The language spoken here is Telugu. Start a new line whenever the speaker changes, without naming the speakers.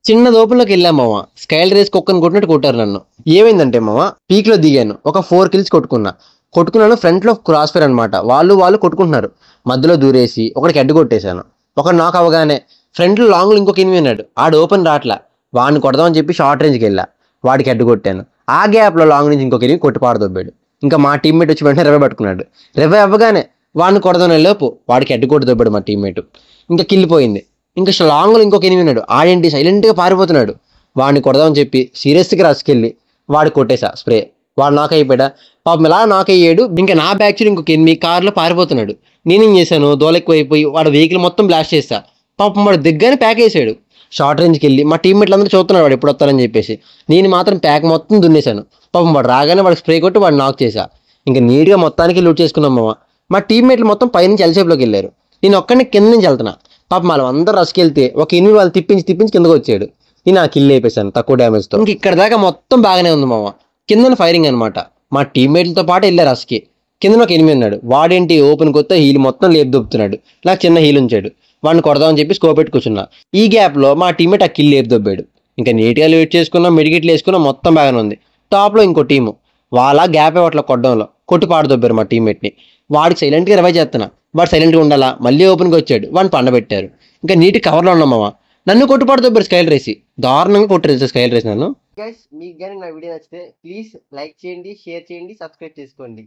చిన్న దోపుల్లోకి వెళ్ళాం మామ. స్కైల్ రేస్ కుక్కని కొట్టినట్టు కొట్టారు నన్ను. ఏమైందంటే మామ, పీక్ లో దిగాను, ఒక 4 కిల్స్ కొట్టుకున్నాను. ఫ్రంట్ లో క్రాస్ ఫైర్ అనమాట. వాళ్ళు కొట్టుకుంటున్నారు. మధ్యలో దూరేసి ఒకడికి హెడ్ కొట్టేశాను. ఒకడు నాక్ అవగానే ఫ్రంట్ లో లాంగ్ లో ఇంకొక ఎనిమి ఉన్నాడు. ఆడు ఓపెన్ రాట్లా. వాడిని కొడదామని చెప్పి షార్ట్ రేంజ్కి వెళ్ళా. వాడికి హెడ్ కొట్టాను. ఆ గ్యాప్ లో లాంగ్ నుంచి ఇంకొక ఎనిమి కొట్టి పారదొబ్బాడు. ఇంకా మా టీమ్మేట్ వచ్చి వెంటనే రెవ పట్టుకున్నాడు. రెవ అవ్వగానే వాడిని కొడదాం లోపు వాడికి హెడ్ కొట్టి దొబ్బాడు మా టీమ్మేట్. ఇంకా కిల్ పోయింది. ఇంకా లాంగ్ లో ఇంకొక ఎనిమి ఉన్నాడు. ఆడేంటి సైలెంట్ గా పారిపోతున్నాడు. వాడిని కొడదామని చెప్పి సీరియస్గా రసుకెళ్ళి వాడికి కొట్టేశా స్ప్రే. వాడు నాక్ అయిపోయాడా. పాపం ఎలా నాక్ అయ్యాడు. ఇంకా నా బ్యాక్ సైడ్ ఇంకొక ఎనిమి కార్లో పారిపోతున్నాడు. నేనేం చేశాను, దోలెక్కువైపోయి వాడు వెహికల్ మొత్తం బ్లాస్ట్ చేశా. పాపం వాడు దిగ్గానే ప్యాక్ వేసాడు. షార్ట్ రేంజ్కి వెళ్ళి మా టీమ్మేట్లు అందరూ చూస్తున్నాడు వాడు ఎప్పుడు వస్తారని చెప్పేసి. నేను మాత్రం ప్యాక్ మొత్తం దున్నేశాను. పాపం వాడు రాగానే వాడు స్ప్రే కొట్టి వాడు నాక్ చేశా. ఇంకా నీట్గా మొత్తానికి లూట్ చేసుకున్నాం మామ. మా టీమ్మేట్లు మొత్తం పైనుంచి ఎల్సేపులోకి వెళ్ళారు. నేను ఒక్కడిని కింద నుంచి వెళ్తున్నా. పాపం వాళ్ళు అందరూ రసుకెళ్తే ఒక ఎనిమిది వాళ్ళు తిప్పించి కిందకు వచ్చాడు. నేను ఆ కిల్ అయిపోయాను తక్కువ డ్యామేజ్తో. ఇంక ఇక్కడ దాకా మొత్తం బాగానే ఉంది మామ. కింద ఫైరింగ్ అనమాట. మా టీమ్మేట్లతో పాటు వెళ్ళారు రస్కి. కింద ఒక ఎనిమిది ఉన్నాడు. వాడేంటి ఓపెన్ కొత్త హీల్ మొత్తం లేపు దొబ్బుతున్నాడు. నాకు చిన్న హీల్ ఉంచాడు. వాడిని కొడదామని చెప్పి స్కోప్ పెట్టి కూర్చున్నా. ఈ గ్యాప్ లో మా టీమ్మేట్ ఆ కిల్ లేపు దొబ్బాడు. ఇంకా నీట్గా వెయిట్ చేసుకున్నాం, మెడికిట్లు వేసుకున్నాం, మొత్తం బాగానే ఉంది. టాప్ లో ఇంకో టీము వాళ్ళ గ్యాప్ అట్లా కొట్టడంలో కొట్టి పాడు దొబ్బారు మా టీమ్మేట్ని. వాడికి సైలెంట్గా రివైవ్ చేస్తున్నా. వాడు సైలెంట్గా ఉండాలా. మళ్ళీ ఓపెన్గా వచ్చాడు. వాడిని పండబెట్టారు. ఇంకా నీటి కవర్లో ఉన్నాం మామ. నన్ను కొట్టుపాటు దొబ్బారు స్కైల్ రేసి. దారుణంగా కొట్టారు స్కైల్ రేసి నన్ను. గైస్, మీకు కానీ నా వీడియో నచ్చితే ప్లీజ్ లైక్ చేయండి, షేర్ చేయండి, సబ్స్క్రైబ్ చేసుకోండి.